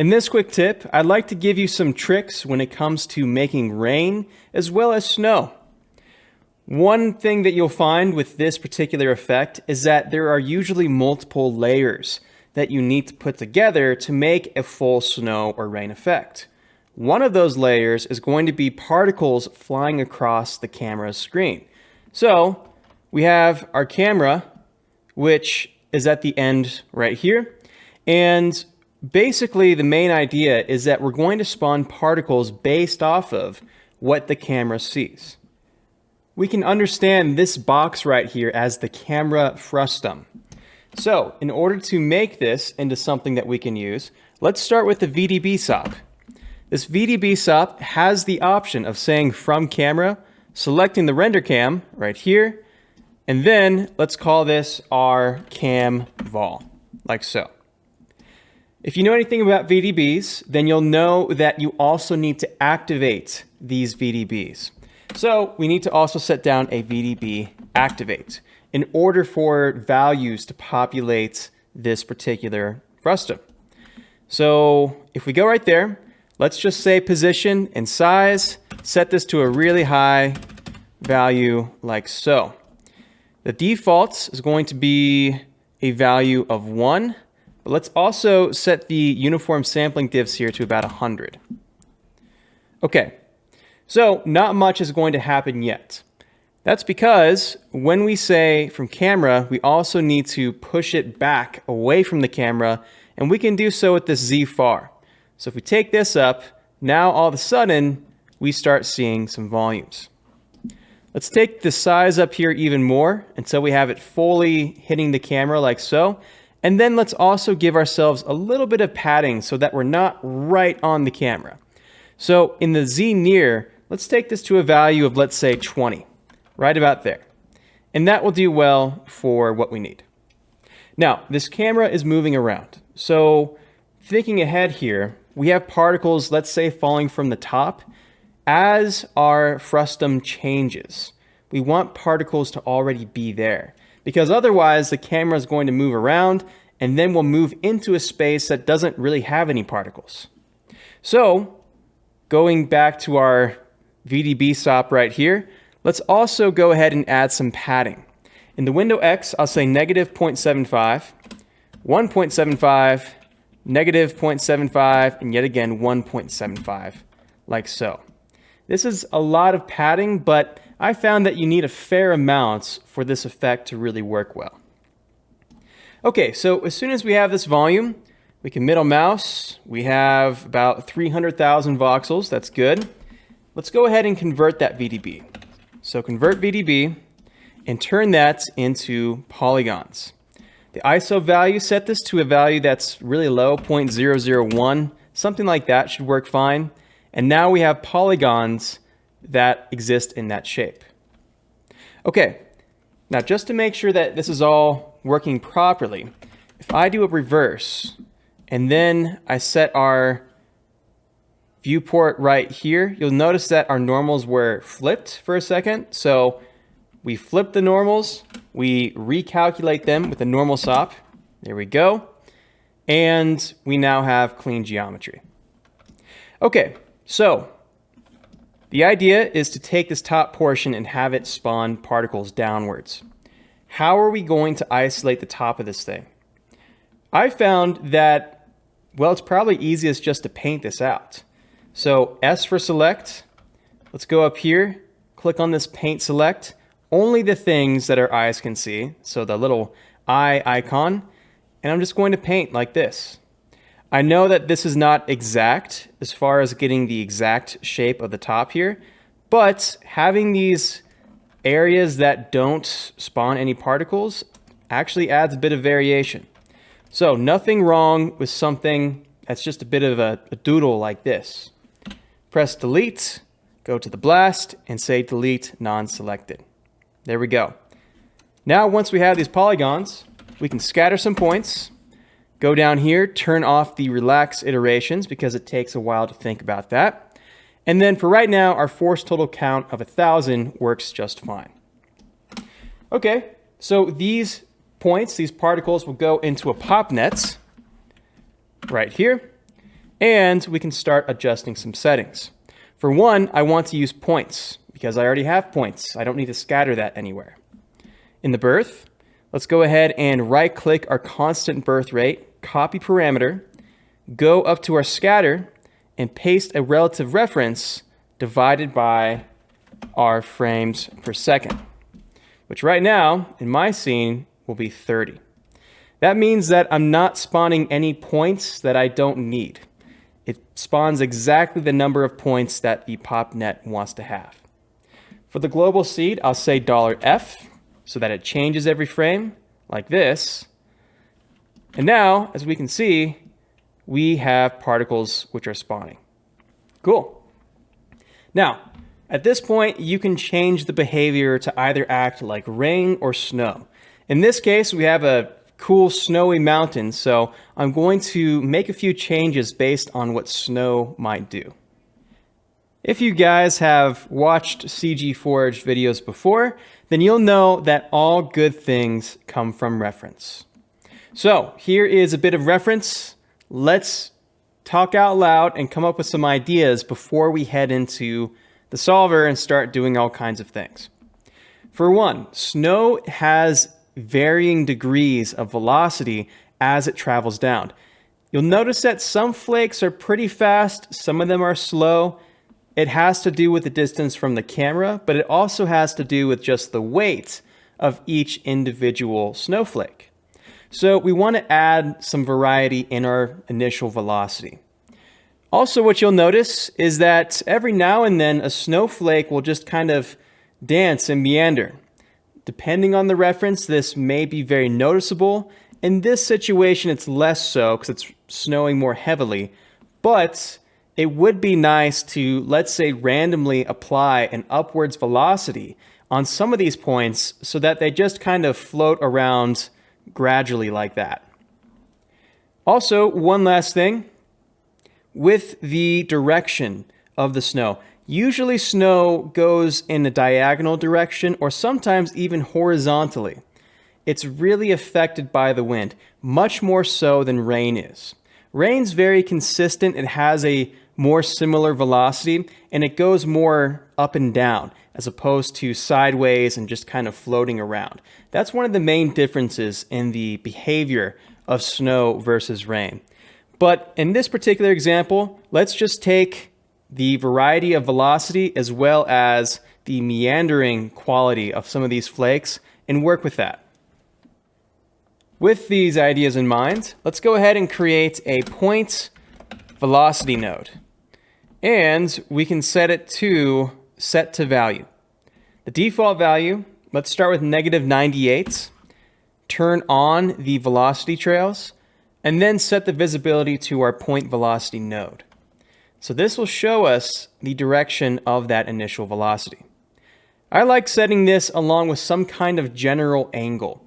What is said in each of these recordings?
In this quick tip, I'd like to give you some tricks when it comes to making rain as well as snow. One thing that you'll find with this particular effect is that there are usually multiple layers that you need to put together to make a full snow or rain effect. One of those layers is going to be particles flying across the camera's screen. So we have our camera, which is at the end right here. And basically the main idea is that we're going to spawn particles based off of what the camera sees. We can understand this box right here as the camera frustum. So in order to make this into something that we can use, let's start with the VDB SOP. This VDB SOP has the option of saying from camera, selecting the render cam right here, and then let's call this our cam vol, like so. If you know anything about VDBs, then you'll know that you also need to activate these VDBs. So we need to also set down a VDB activate in order for values to populate this particular frustum. So if we go right there, let's just say position and size, set this to a really high value like so. The default is going to be a value of 1, but let's also set the uniform sampling diffs here to about 100. Okay, so not much is going to happen yet. That's because when we say from camera, we also need to push it back away from the camera, and we can do so with this Z far. So if we take this up, now all of a sudden, we start seeing some volumes. Let's take the size up here even more until we have it fully hitting the camera like so. And then let's also give ourselves a little bit of padding so that we're not right on the camera. So in the Z near, let's take this to a value of, let's say 20, right about there. And that will do well for what we need. Now, this camera is moving around. So thinking ahead here, we have particles, let's say falling from the top. As our frustum changes, we want particles to already be there, because otherwise the camera is going to move around and then we'll move into a space that doesn't really have any particles. So going back to our VDB SOP right here, let's also go ahead and add some padding. In the window X, I'll say negative 0.75, 1.75, negative 0.75, and yet again 1.75, like so. This is a lot of padding, but I found that you need a fair amount for this effect to really work well. Okay, so as soon as we have this volume, we can middle mouse. We have about 300,000 voxels. That's good. Let's go ahead and convert that VDB. So convert VDB and turn that into polygons. The ISO value, set this to a value that's really low, 0.001, something like that should work fine. And now we have polygons that exist in that shape. Okay, now just to make sure that this is all working properly, if I do a reverse and then I set our viewport right here, you'll notice that our normals were flipped for a second. So we flip the normals, we recalculate them with a normal SOP. There we go. And we now have clean geometry. Okay. So the idea is to take this top portion and have it spawn particles downwards. How are we going to isolate the top of this thing? I found that, well, it's probably easiest just to paint this out. So S for select. Let's go up here, click on this paint select. Only the things that our eyes can see. So the little eye icon. And I'm just going to paint like this. I know that this is not exact as far as getting the exact shape of the top here, but having these areas that don't spawn any particles actually adds a bit of variation. So nothing wrong with something that's just a bit of a doodle like this. Press delete, go to the blast, and say delete non-selected. There we go. Now once we have these polygons, we can scatter some points. Go down here, turn off the relax iterations because it takes a while to think about that. And then for right now, our force total count of 1,000 works just fine. Okay, so these points, these particles will go into a pop net right here. And we can start adjusting some settings. For one, I want to use points because I already have points. I don't need to scatter that anywhere. In the birth, let's go ahead and right-click our constant birth rate, copy parameter, go up to our scatter, and paste a relative reference divided by our frames per second, which right now, in my scene, will be 30. That means that I'm not spawning any points that I don't need. It spawns exactly the number of points that the PopNet wants to have. For the global seed, I'll say $F so that it changes every frame, like this. And now, as we can see, we have particles which are spawning. Cool. Now, at this point, you can change the behavior to either act like rain or snow. In this case, we have a cool snowy mountain, so I'm going to make a few changes based on what snow might do. If you guys have watched CG Forge videos before, then you'll know that all good things come from reference. So here is a bit of reference. Let's talk out loud and come up with some ideas before we head into the solver and start doing all kinds of things. For one, snow has varying degrees of velocity as it travels down. You'll notice that some flakes are pretty fast, some of them are slow. It has to do with the distance from the camera, but it also has to do with just the weight of each individual snowflake. So we want to add some variety in our initial velocity. Also, what you'll notice is that every now and then a snowflake will just kind of dance and meander. Depending on the reference, this may be very noticeable. In this situation, it's less so because it's snowing more heavily, but it would be nice to, let's say, randomly apply an upwards velocity on some of these points so that they just kind of float around gradually like that. Also, one last thing, with the direction of the snow. Usually snow goes in a diagonal direction or sometimes even horizontally. It's really affected by the wind, much more so than rain is. Rain's very consistent. It has a more similar velocity and it goes more up and down as opposed to sideways and just kind of floating around. That's one of the main differences in the behavior of snow versus rain. But in this particular example, let's just take the variety of velocity as well as the meandering quality of some of these flakes and work with that. With these ideas in mind, let's go ahead and create a point velocity node. And we can set it to set to value. The default value, let's start with -98, turn on the velocity trails, and then set the visibility to our point velocity node. So this will show us the direction of that initial velocity. I like setting this along with some kind of general angle.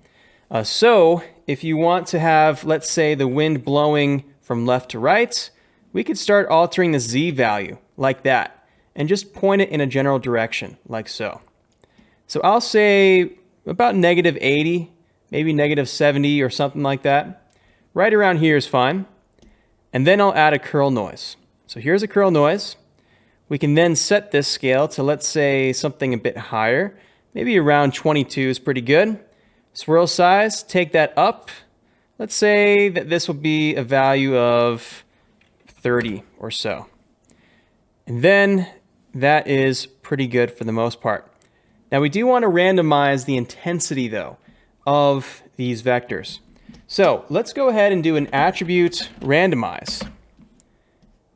So if you want to have, let's say, the wind blowing from left to right, we could start altering the Z value like that and just point it in a general direction like so. So I'll say about -80, maybe -70 or something like that. Right around here is fine. And then I'll add a curl noise. So here's a curl noise. We can then set this scale to, let's say, something a bit higher. Maybe around 22 is pretty good. Swirl size, take that up. Let's say that this will be a value of 30 or so. And then that is pretty good for the most part. Now we do want to randomize the intensity though of these vectors. So let's go ahead and do an attribute randomize.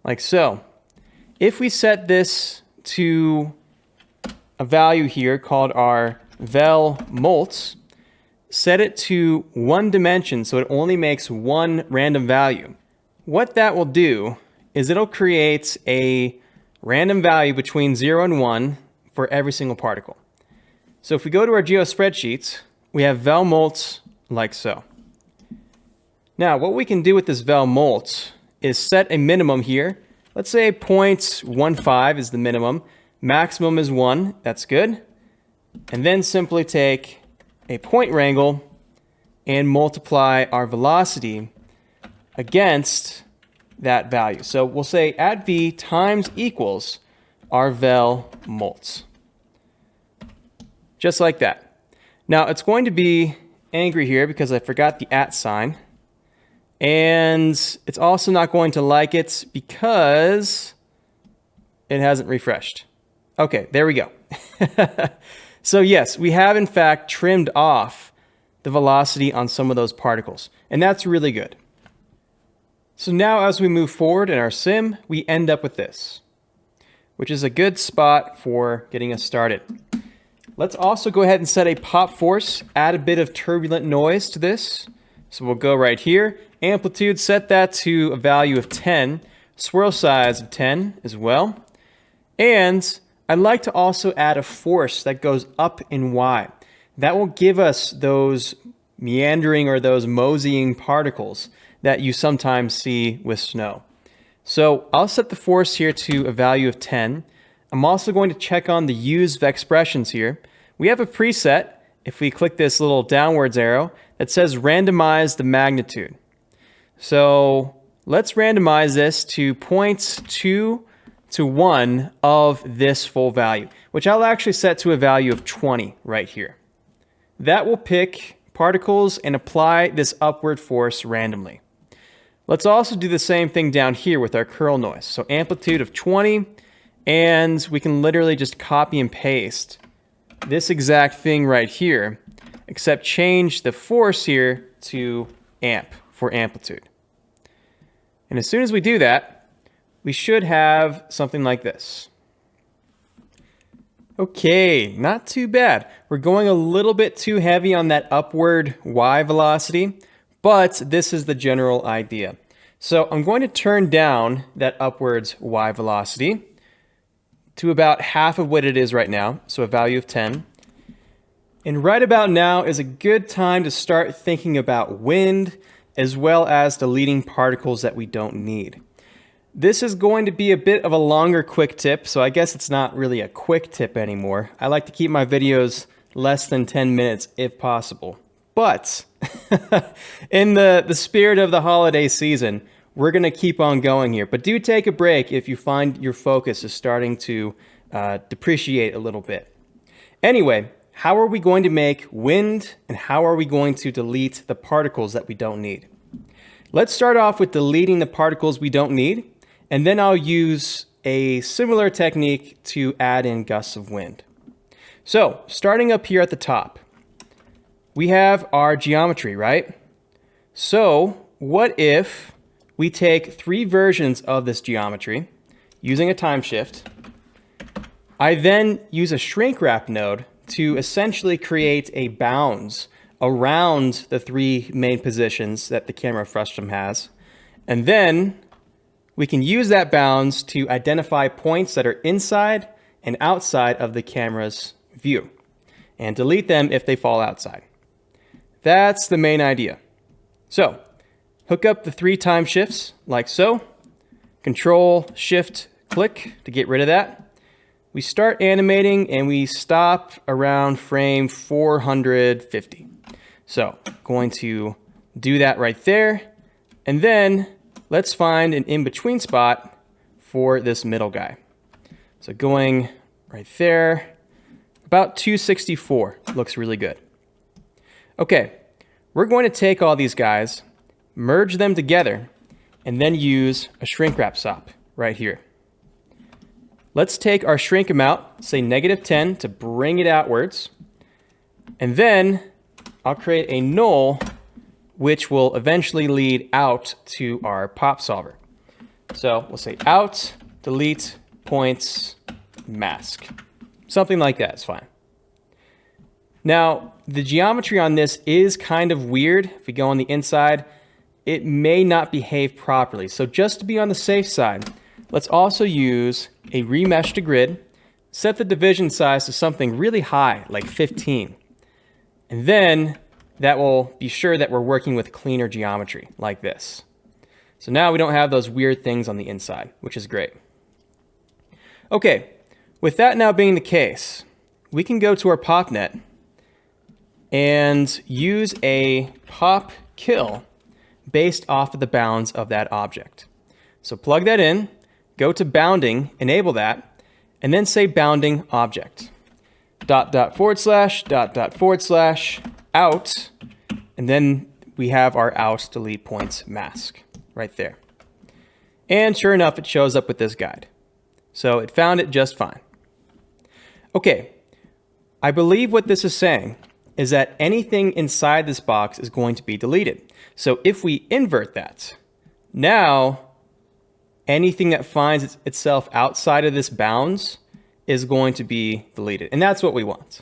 Like so. If we set this to a value here called our vel molt, set it to one dimension so it only makes one random value. What that will do is it'll create a random value between 0 and 1 for every single particle. So if we go to our geo spreadsheets, we have vel molt like so. Now what we can do with this vel molt is set a minimum here. Let's say 0.15 is the minimum. Maximum is 1. That's good. And then simply take a point wrangle and multiply our velocity against that value. So we'll say at v times equals our vel molts. Just like that. Now it's going to be angry here because I forgot the at sign. And it's also not going to like it because it hasn't refreshed. Okay, there we go. So yes, we have in fact trimmed off the velocity on some of those particles, and that's really good. So now as we move forward in our sim, we end up with this, which is a good spot for getting us started. Let's also go ahead and set a pop force, add a bit of turbulent noise to this. So we'll go right here, amplitude, set that to a value of 10, swirl size of 10 as well. And I'd like to also add a force that goes up in Y. That will give us those meandering or those moseying particles that you sometimes see with snow. So I'll set the force here to a value of 10. I'm also going to check on the use expressions here. We have a preset, if we click this little downwards arrow, that says randomize the magnitude. So let's randomize this to 0.2 to 1 of this full value, which I'll actually set to a value of 20 right here. That will pick particles and apply this upward force randomly. Let's also do the same thing down here with our curl noise. So amplitude of 20, and we can literally just copy and paste this exact thing right here, except change the force here to amp for amplitude. And as soon as we do that, we should have something like this. Okay, not too bad. We're going a little bit too heavy on that upward Y velocity, but this is the general idea. So I'm going to turn down that upwards Y velocity to about half of what it is right now, so a value of 10. And right about now is a good time to start thinking about wind, as well as deleting particles that we don't need. This is going to be a bit of a longer quick tip, so I guess it's not really a quick tip anymore. I like to keep my videos less than 10 minutes if possible. But in the spirit of the holiday season, we're going to keep on going here. But do take a break if you find your focus is starting to depreciate a little bit. Anyway, how are we going to make wind, and how are we going to delete the particles that we don't need? Let's start off with deleting the particles we don't need, and then I'll use a similar technique to add in gusts of wind. So, starting up here at the top, we have our geometry, right? So, what if we take 3 versions of this geometry using a time shift? I then use a shrink wrap node to essentially create a bounds around the 3 main positions that the camera frustum has. And then we can use that bounds to identify points that are inside and outside of the camera's view, and delete them if they fall outside. That's the main idea. So, hook up the 3 time shifts like so. Control, Shift, click to get rid of that. We start animating and we stop around frame 450. So, going to do that right there. And then let's find an in-between spot for this middle guy. So going right there, about 264 looks really good. Okay, we're going to take all these guys, merge them together, and then use a shrink wrap stop right here. Let's take our shrink amount, say -10 to bring it outwards, and then I'll create a null which will eventually lead out to our pop solver. So we'll say out, delete, points, mask. Something like that is fine. Now, the geometry on this is kind of weird. If we go on the inside, it may not behave properly. So just to be on the safe side, let's also use a remesh to grid, set the division size to something really high, like 15. And then that will be sure that we're working with cleaner geometry like this. So now we don't have those weird things on the inside, which is great. Okay, with that now being the case, we can go to our pop net and use a pop kill based off of the bounds of that object. So plug that in, go to bounding, enable that, and then say bounding object. .. out, and then we have our out delete points mask right there. And sure enough, it shows up with this guide. So it found it just fine. Okay, I believe what this is saying is that anything inside this box is going to be deleted. So if we invert that, now anything that finds itself outside of this bounds is going to be deleted. And that's what we want.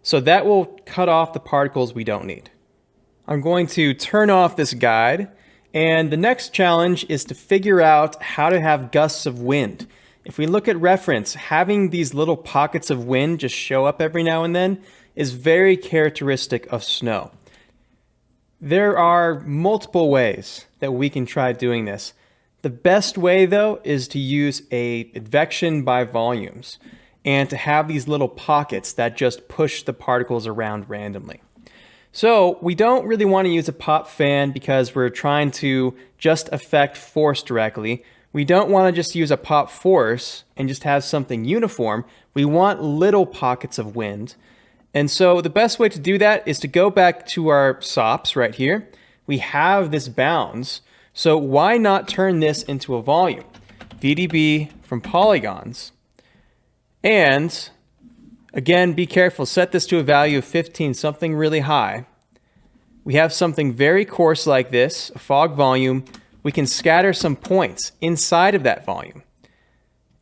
So that will cut off the particles we don't need. I'm going to turn off this guide, and the next challenge is to figure out how to have gusts of wind. If we look at reference, having these little pockets of wind just show up every now and then is very characteristic of snow. There are multiple ways that we can try doing this. The best way, though, is to use a advection by volumes and to have these little pockets that just push the particles around randomly. So we don't really want to use a pop fan because we're trying to just affect force directly. We don't want to just use a pop force and just have something uniform. We want little pockets of wind. And so the best way to do that is to go back to our SOPs right here. We have this bounds. So why not turn this into a volume? VDB from polygons. And again, be careful, set this to a value of 15, something really high. We have something very coarse like this, a fog volume. We can scatter some points inside of that volume.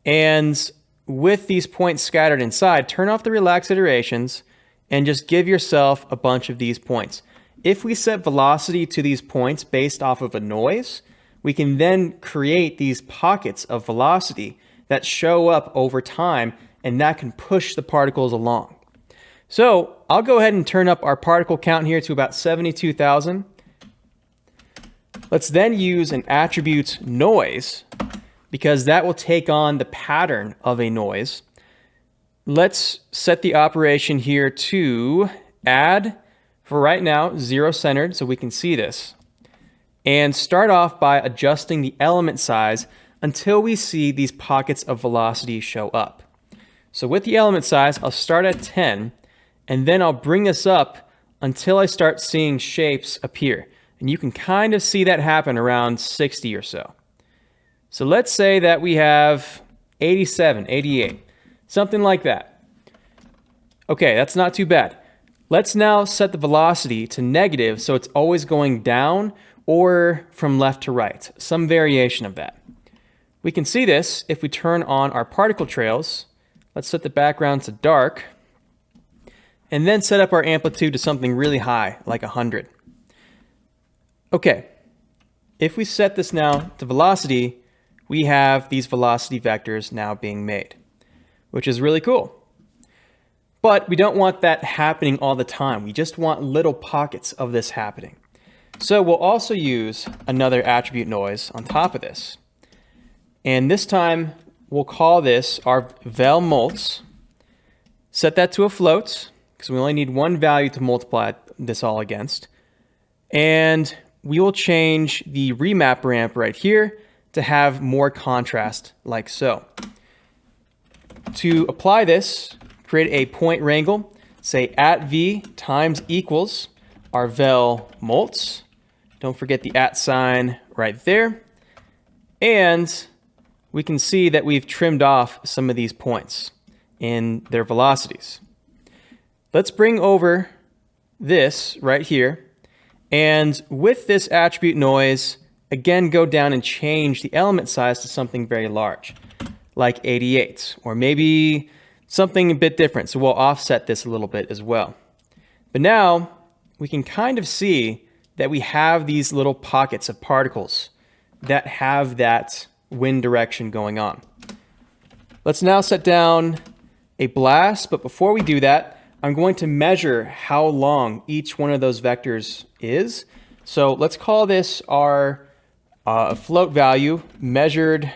And with these points scattered inside, turn off the relax iterations and just give yourself a bunch of these points. If we set velocity to these points based off of a noise, we can then create these pockets of velocity that show up over time, and that can push the particles along. So I'll go ahead and turn up our particle count here to about 72,000. Let's then use an attribute noise, because that will take on the pattern of a noise. Let's set the operation here to add, for right now, 0 centered, so we can see this. And start off by adjusting the element size until we see these pockets of velocity show up. So with the element size, I'll start at 10, and then I'll bring this up until I start seeing shapes appear. And you can kind of see that happen around 60 or so. So let's say that we have 87, 88, something like that. Okay, that's not too bad. Let's now set the velocity to negative so it's always going down or from left to right, some variation of that. We can see this if we turn on our particle trails. Let's set the background to dark and then set up our amplitude to something really high, like 100. Okay, if we set this now to velocity, we have these velocity vectors now being made, which is really cool. But we don't want that happening all the time. We just want little pockets of this happening. So we'll also use another attribute noise on top of this. And this time we'll call this our vel mults. Set that to a float, because we only need one value to multiply this all against. And we will change the remap ramp right here to have more contrast, like so. To apply this, create a point wrangle, say @v times equals our vel mults. Don't forget the @ right there. And we can see that we've trimmed off some of these points in their velocities. Let's bring over this right here. And with this attribute noise, again, go down and change the element size to something very large, like 88, or maybe something a bit different. So we'll offset this a little bit as well. But now we can kind of see that we have these little pockets of particles that have that wind direction going on. Let's now set down a blast, but before we do that, I'm going to measure how long each one of those vectors is. So let's call this our float value, measured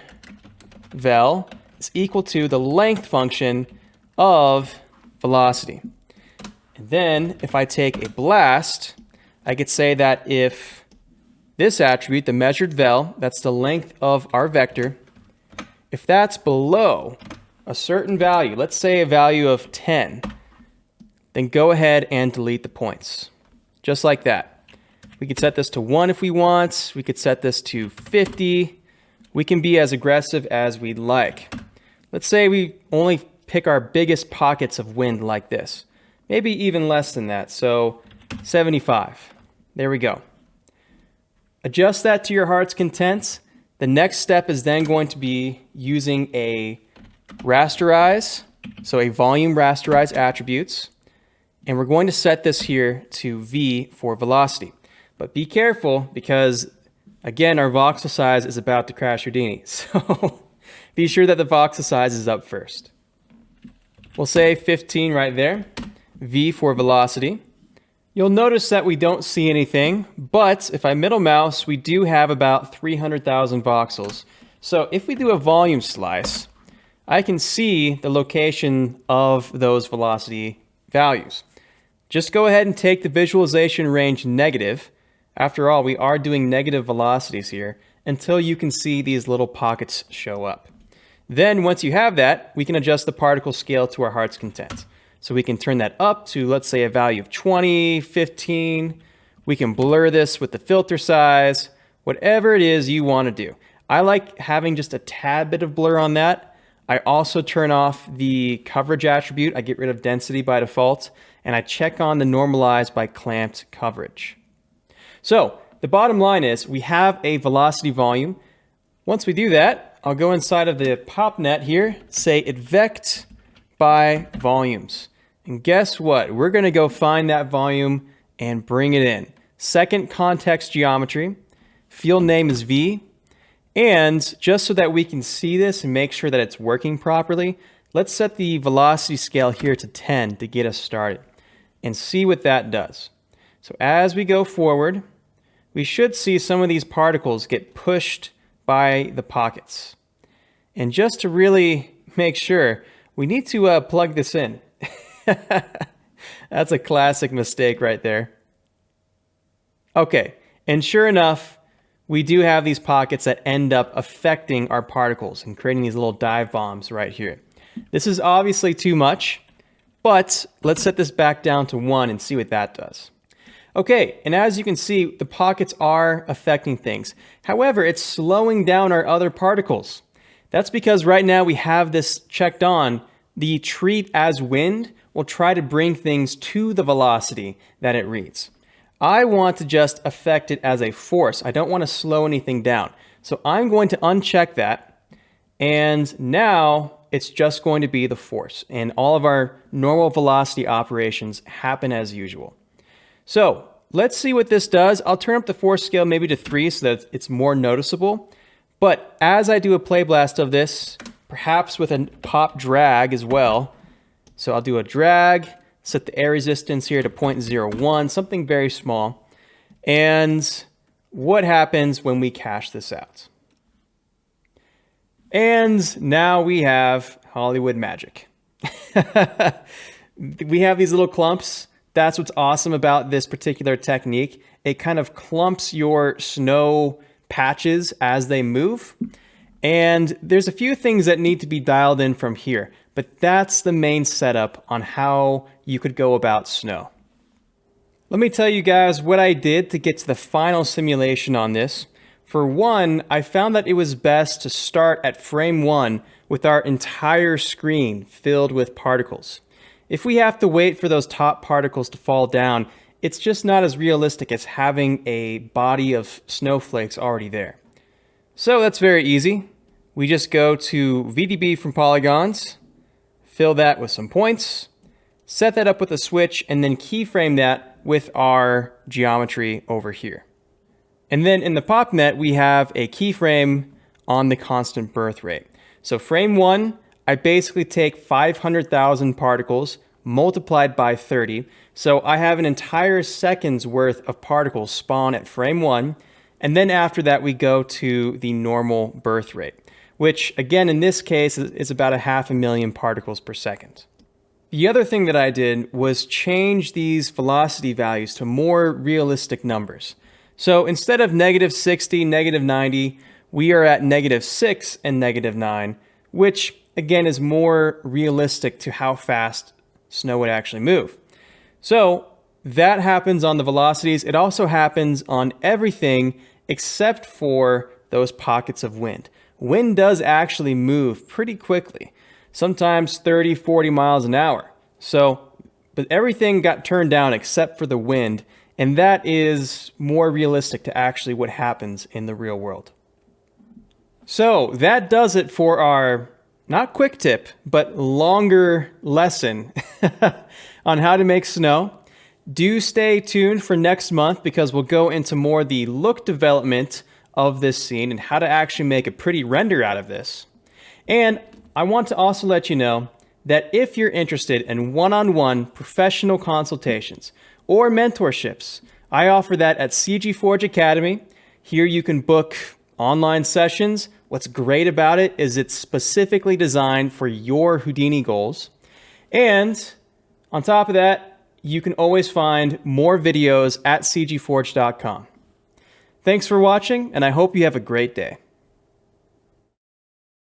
vel, is equal to the length function of velocity. And then if I take a blast, I could say that if this attribute, the measured vel, that's the length of our vector, if that's below a certain value, let's say a value of 10, then go ahead and delete the points. Just like that. We could set this to 1 if we want. We could set this to 50. We can be as aggressive as we'd like. Let's say we only pick our biggest pockets of wind like this. Maybe even less than that, so 75. There we go. Adjust that to your heart's content. The next step is then going to be using a rasterize, so a volume rasterize attributes. And we're going to set this here to V for velocity. But be careful because, again, our voxel size is about to crash Houdini. So be sure that the voxel size is up first. We'll say 15 right there. V for velocity. You'll notice that we don't see anything, but if I middle mouse, we do have about 300,000 voxels. So if we do a volume slice, I can see the location of those velocity values. Just go ahead and take the visualization range negative. After all, we are doing negative velocities here until you can see these little pockets show up. Then once you have that, we can adjust the particle scale to our heart's content. So we can turn that up to, let's say, a value of 20, 15. We can blur this with the filter size, whatever it is you want to do. I like having just a tad bit of blur on that. I also turn off the coverage attribute. I get rid of density by default, and I check on the normalize by clamped coverage. So the bottom line is we have a velocity volume. Once we do that, I'll go inside of the popnet here, say advect by volumes. And guess what? We're going to go find that volume and bring it in. Second context geometry, field name is V. And just so that we can see this and make sure that it's working properly, let's set the velocity scale here to 10 to get us started and see what that does. So as we go forward, we should see some of these particles get pushed by the pockets. And just to really make sure, we need to plug this in. That's a classic mistake right there. Okay, and sure enough, we do have these pockets that end up affecting our particles and creating these little dive bombs right here. This is obviously too much, but let's set this back down to 1 and see what that does. Okay, and as you can see, the pockets are affecting things. However, it's slowing down our other particles. That's because right now we have this checked on. The treat as wind will try to bring things to the velocity that it reads. I want to just affect it as a force. I don't want to slow anything down. So I'm going to uncheck that. And now it's just going to be the force. And all of our normal velocity operations happen as usual. So let's see what this does. I'll turn up the force scale maybe to 3 so that it's more noticeable. But as I do a play blast of this, perhaps with a pop drag as well. So I'll do a drag, set the air resistance here to 0.01, something very small. And what happens when we cache this out? And now we have Hollywood magic. We have these little clumps. That's what's awesome about this particular technique. It kind of clumps your snow patches as they move. And there's a few things that need to be dialed in from here, but that's the main setup on how you could go about snow. Let me tell you guys what I did to get to the final simulation on this. For one, I found that it was best to start at frame 1 with our entire screen filled with particles. If we have to wait for those top particles to fall down, it's just not as realistic as having a body of snowflakes already there. So that's very easy. We just go to VDB from polygons, fill that with some points, set that up with a switch, and then keyframe that with our geometry over here. And then in the popnet, we have a keyframe on the constant birth rate. So frame 1, I basically take 500,000 particles multiplied by 30. So I have an entire second's worth of particles spawn at frame 1. And then after that, we go to the normal birth rate, which again, in this case, is about 500,000 particles per second. The other thing that I did was change these velocity values to more realistic numbers. So instead of -60, -90, we are at -6 and -9, which again is more realistic to how fast snow would actually move. So that happens on the velocities. It also happens on everything except for those pockets of wind. Wind does actually move pretty quickly, sometimes 30, 40 miles an hour. But everything got turned down except for the wind, and that is more realistic to actually what happens in the real world. So that does it for our, not quick tip, but longer lesson on how to make snow. Do stay tuned for next month because we'll go into more the look development of this scene and how to actually make a pretty render out of this. And I want to also let you know that if you're interested in one-on-one professional consultations or mentorships, I offer that at CG Forge Academy. Here you can book online sessions. What's great about it is it's specifically designed for your Houdini goals. And on top of that, you can always find more videos at cgforge.com. Thanks for watching, and I hope you have a great day.